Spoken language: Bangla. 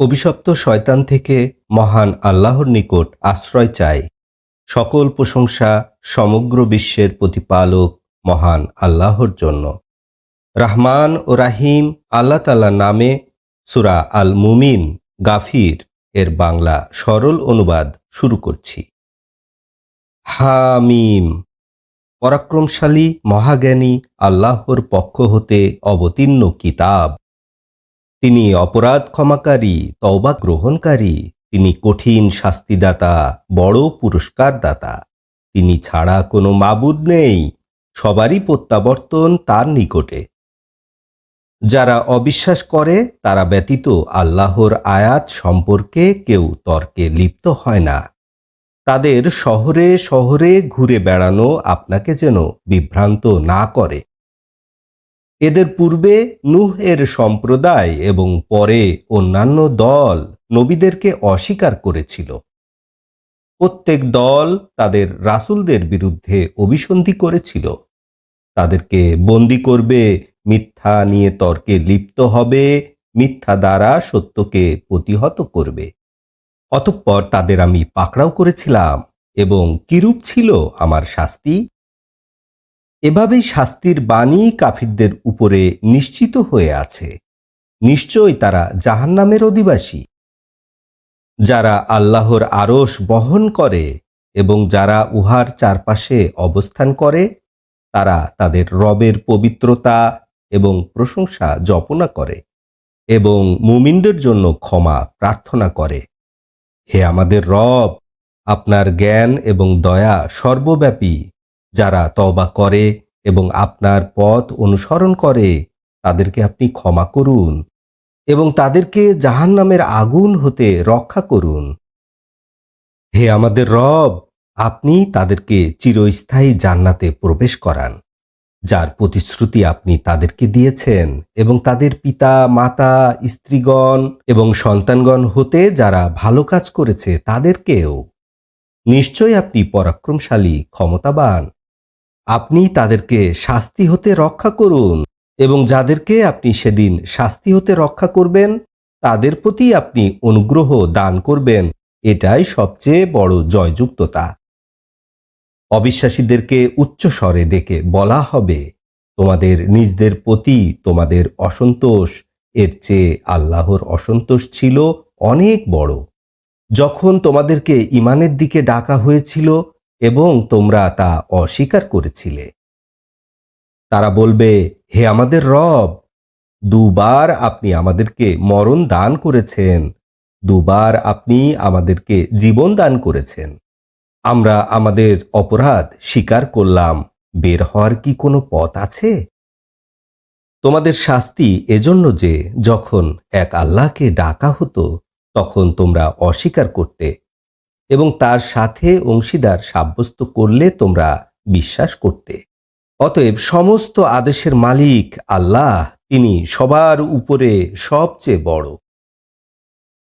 অভিশপ্ত শয়তান থেকে মহান আল্লাহর নিকট আশ্রয় চাই। সকল প্রশংসা সমগ্র বিশ্বের প্রতিপালক মহান আল্লাহর জন্য। রহমান ও রাহিম আল্লাহ তাআলার নামে। সূরা আল মুমিন গাফির এর বাংলা সরল অনুবাদ শুরু করছি। হামিম। পরাক্রমশালী মহাজ্ঞানী আল্লাহর পক্ষ হতে অবতীর্ণ কিতাব। তিনি অপরাধ ক্ষমাকারী, তওবা গ্রহণকারী। তিনি কঠিন শাস্তিদাতা, বড় পুরস্কারদাতা। তিনি ছাড়া কোনো মাবুদ নেই, সবারই প্রত্যাবর্তন তার নিকটে। যারা অবিশ্বাস করে তারা ব্যতীত আল্লাহর আয়াত সম্পর্কে কেউ তর্কে লিপ্ত হয় না। তাদের শহরে শহরে ঘুরে বেড়ানো আপনাকে যেন বিভ্রান্ত না করে। এদের পূর্বে নূহ এর সম্প্রদায় এবং পরে অন্যান্য দল নবীদেরকে অস্বীকার করেছিল। প্রত্যেক দল তাদের রাসূলদের বিরুদ্ধে অভিসন্ধি করেছিল। তাদেরকে বন্দী করবে, মিথ্যা নিয়ে তর্কে লিপ্ত হবে, মিথ্যা দ্বারা সত্যকে প্রতিহত করবে। অতঃপর তাদের আমি পাকড়াও করেছিলাম এবং কিরূপ ছিল আমার শাস্তি। এভাবেই শাস্তির বাণী কাফিরদের উপরে নিশ্চিত হয়ে আছে। নিশ্চয়ই তারা জাহান্নামের অধিবাসী। যারা আল্লাহর আরশ বহন করে এবং যারা উহার চারপাশে অবস্থান করে, তারা তাদের রবের পবিত্রতা এবং প্রশংসা জপনা করে এবং মুমিনদের জন্য ক্ষমা প্রার্থনা করে। হে আমাদের রব, আপনার জ্ঞান এবং দয়া সর্বব্যাপী। যারা তওবা করে এবং আপনার পথ অনুসরণ করে তাদেরকে আপনি ক্ষমা করুন এবং তাদেরকে জাহান্নামের আগুন হতে রক্ষা করুন। হে আমাদের রব, আপনি তাদেরকে চিরস্থায়ী জান্নাতে প্রবেশ করান, যার প্রতিশ্রুতি আপনি তাদেরকে দিয়েছেন, এবং তাদের পিতা মাতা, স্ত্রীগণ এবং সন্তানগণ হতে যারা ভালো কাজ করেছে তাদেরকেও। নিশ্চয়ই আপনি পরাক্রমশালী, ক্ষমতাবান। আপনি তাদেরকে শাস্তি হতে রক্ষা করুন এবং যাদেরকে আপনি সেদিন শাস্তি হতে রক্ষা করবেন তাদের প্রতি আপনি অনুগ্রহ দান করবেন। এটাই সবচেয়ে বড় জয়যুক্ততা। অবিশ্বাসীদেরকে উচ্চ স্বরে ডেকে বলা হবে, তোমাদের নিজদের প্রতি তোমাদের অসন্তোষ এর চেয়ে আল্লাহর অসন্তোষ ছিল অনেক বড়। যখন তোমাদেরকে ঈমানের দিকে ডাকা হয়েছিল এবং তোমরা তা অস্বীকার করেছিলে। তারা বলবে, হে আমাদের রব, দুবার আপনি আমাদেরকে মরণ দান করেছেন, দুবার আপনি আমাদেরকে জীবন দান করেছেন। আমরা আমাদের অপরাধ স্বীকার করলাম, বের হওয়ার কি কোনো পথ আছে? তোমাদের শাস্তি এজন্য যে যখন এক আল্লাহকে ডাকা হতো তখন তোমরা অস্বীকার করতে এবং তার সাথে অংশীদার সাব্যস্ত করলে তোমরা বিশ্বাস করতে। অতএব সমস্ত আদেশের মালিক আল্লাহ, তিনি সবার উপরে সবচেয়ে বড়।